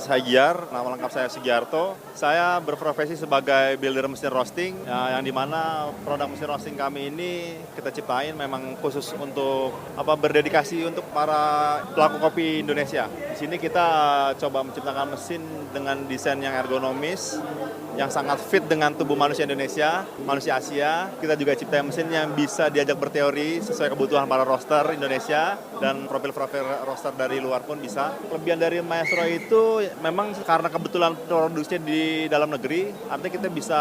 Saya Giar, nama lengkap saya Sugiarto. Saya berprofesi sebagai builder mesin roasting, yang dimana produk mesin roasting kami ini kita ciptain memang khusus untuk berdedikasi untuk para pelaku kopi Indonesia. Di sini kita coba menciptakan mesin dengan desain yang ergonomis, yang sangat fit dengan tubuh manusia Indonesia, manusia Asia. Kita juga ciptain mesin yang bisa diajak berteori sesuai kebutuhan para roaster Indonesia dan profil-profil roaster dari luar pun bisa. Kelebihan dari Maestro itu memang karena kebetulan produksinya di dalam negeri, artinya kita bisa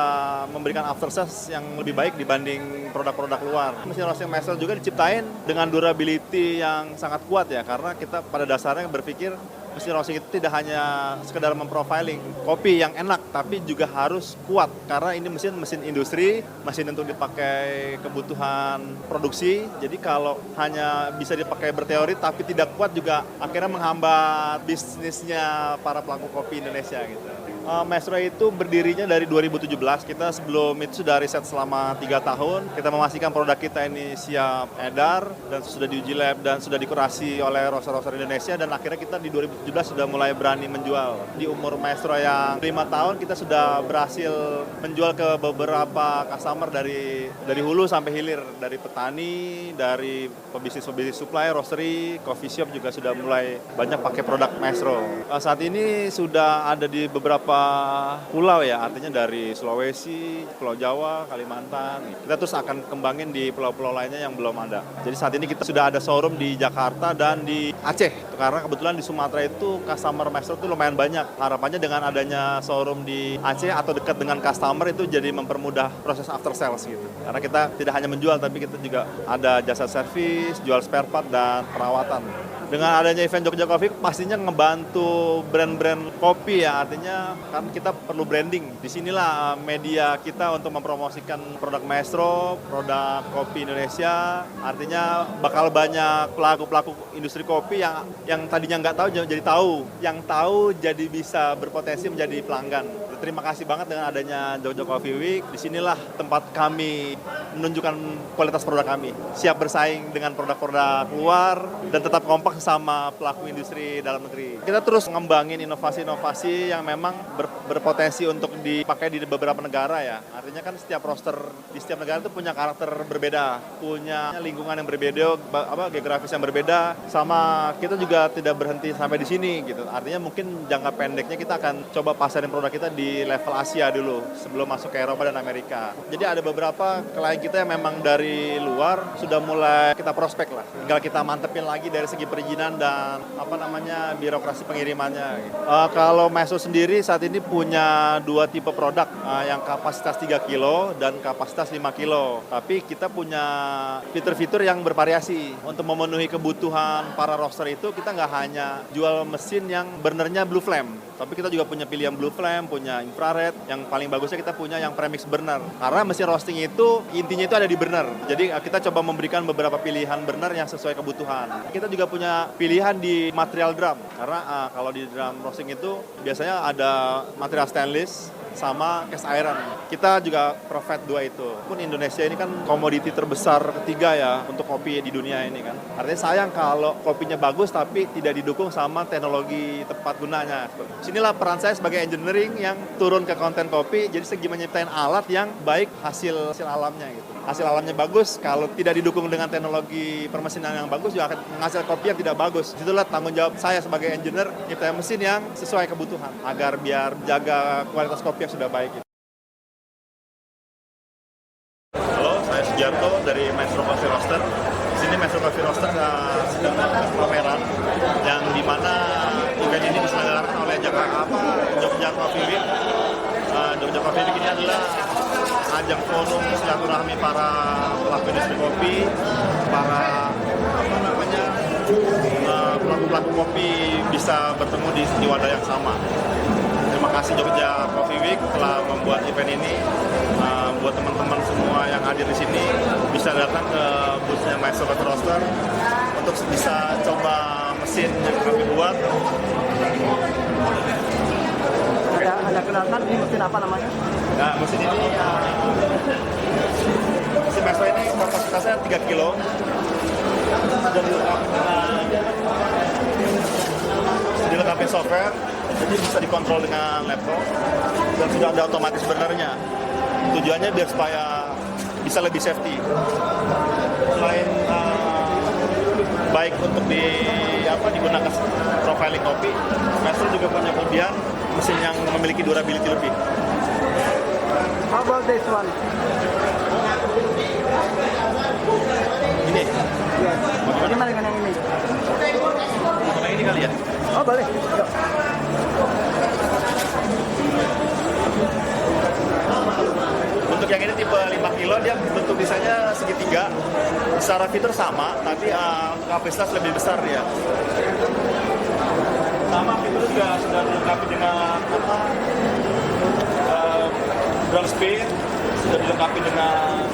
memberikan after sales yang lebih baik dibanding produk-produk luar. Mesin roasting Maestro juga diciptain dengan durability yang sangat kuat ya, karena kita pada dasarnya berpikir mesin roasting itu tidak hanya sekedar memprofiling kopi yang enak, tapi juga harus kuat. Karena ini mesin industri, mesin untuk dipakai kebutuhan produksi. Jadi kalau hanya bisa dipakai berteori tapi tidak kuat juga akhirnya menghambat bisnisnya para pelaku kopi Indonesia gitu. Maestro itu berdirinya dari 2017, kita sebelum itu sudah riset selama 3 tahun, kita memastikan produk kita ini siap edar dan sudah diuji lab dan sudah dikurasi oleh roaster-roaster Indonesia, dan akhirnya kita di 2017 sudah mulai berani menjual. Di umur Maestro yang 5 tahun kita sudah berhasil menjual ke beberapa customer dari hulu sampai hilir, dari petani, dari pebisnis supply, roastery, coffee shop juga sudah mulai banyak pakai produk Maestro. Saat ini sudah ada di beberapa pulau ya, artinya dari Sulawesi, Pulau Jawa, Kalimantan. Kita terus akan kembangin di pulau-pulau lainnya yang belum ada. Jadi saat ini kita sudah ada showroom di Jakarta dan di Aceh. Karena kebetulan di Sumatera itu customer Maestro itu lumayan banyak. Harapannya dengan adanya showroom di Aceh atau dekat dengan customer itu jadi mempermudah proses after sales gitu. Karena kita tidak hanya menjual, tapi kita juga ada jasa servis, jual spare part, dan perawatan. Dengan adanya event Jogja Coffee pastinya ngebantu brand-brand kopi ya, artinya kan kita perlu branding. Disinilah media kita untuk mempromosikan produk Maestro, produk kopi Indonesia. Artinya bakal banyak pelaku-pelaku industri kopi yang tadinya nggak tahu jadi tahu, yang tahu jadi bisa berpotensi menjadi pelanggan. Terima kasih banget dengan adanya Jogja Coffee Week. Disinilah tempat kami menunjukkan kualitas produk kami. Siap bersaing dengan produk-produk luar dan tetap kompak sama pelaku industri dalam negeri. Kita terus ngembangin inovasi-inovasi yang memang berpotensi untuk dipakai di beberapa negara ya. Artinya kan setiap roaster di setiap negara itu punya karakter berbeda, punya lingkungan yang berbeda, geografis yang berbeda. Sama kita juga tidak berhenti sampai di sini gitu. Artinya mungkin jangka pendeknya kita akan coba pasarin produk kita di level Asia dulu sebelum masuk ke Eropa dan Amerika. Jadi ada beberapa klien kita yang memang dari luar sudah mulai kita prospek lah. Tinggal kita mantepin lagi dari segi perizinan dan birokrasi pengirimannya. Kalau Maestro sendiri saat ini punya 2 tipe produk, yang kapasitas 3 kilo dan kapasitas 5 kilo. Tapi kita punya fitur-fitur yang bervariasi. Untuk memenuhi kebutuhan para roaster itu kita nggak hanya jual mesin yang burnernya Blue Flame, tapi kita juga punya pilihan Blue Flame, punya infrared. Yang paling bagusnya kita punya yang premix burner. Karena mesin roasting itu intinya itu ada di burner. Jadi kita coba memberikan beberapa pilihan burner yang sesuai kebutuhan. Kita juga punya pilihan di material drum. Karena kalau di drum roasting itu biasanya ada material stainless sama cast iron. Kita juga provide 2 itu. Pun Indonesia ini kan komoditi terbesar ketiga ya untuk kopi di dunia ini kan. Artinya sayang kalau kopinya bagus tapi tidak didukung sama teknologi tepat gunanya. Sinilah peran saya sebagai engineering yang turun ke konten kopi, jadi segi menyiptain alat yang baik hasil alamnya gitu. Hasil alamnya bagus, kalau tidak didukung dengan teknologi permesinan yang bagus juga akan menghasilkan kopi yang tidak bagus. Itulah tanggung jawab saya sebagai engineer, nyiptain mesin yang sesuai kebutuhan agar biar jaga kualitas kopi yang sudah baik. Halo, saya Sugiarto dari Maestro Coffee Roaster. Di sini Maestro Coffee Roaster sedang melakukan pameran yang dimana event ini diselenggarakan oleh Jogja Coffee Week. Jogja Coffee Week ini adalah ajang forum silaturahmi para pelaku industri kopi, para pelaku-pelaku kopi bisa bertemu di wadah yang sama. Terima kasih Jogja Coffee Week telah membuat event ini buat teman-teman hadir di sini bisa datang ke booth-nya My Sobat Roaster untuk bisa coba mesin yang kami buat. Ada kelihatan ini mesin apa namanya? Nah, mesin ini mesin Meso ini kapasitasnya 3 kilo. Sudah dilengkapi software, jadi bisa dikontrol dengan laptop dan sudah ada otomatis burnernya. Tujuannya biar supaya bisa lebih safety. Selain baik untuk digunakan profiling kopi, Maestro juga punya kelebihan mesin yang memiliki durability lebih. How about this one? Ini, Yes. Gimana dengan yang ini? sama ini kali ya? Oh boleh. Yuk. Untuk yang ini tipe 5 kilo, dia bentuk desainnya segitiga. Secara fitur sama, tapi kapasitas lebih besar dia. Sama fitur juga sudah dilengkapi dengan ground speed, sudah dilengkapi dengan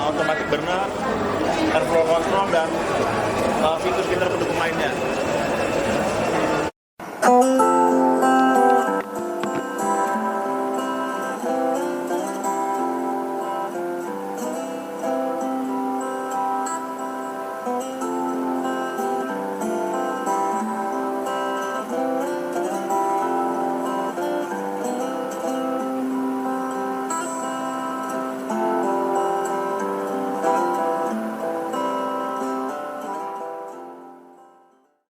automatic burner, airflow control, dan fitur-fitur pendukung lainnya.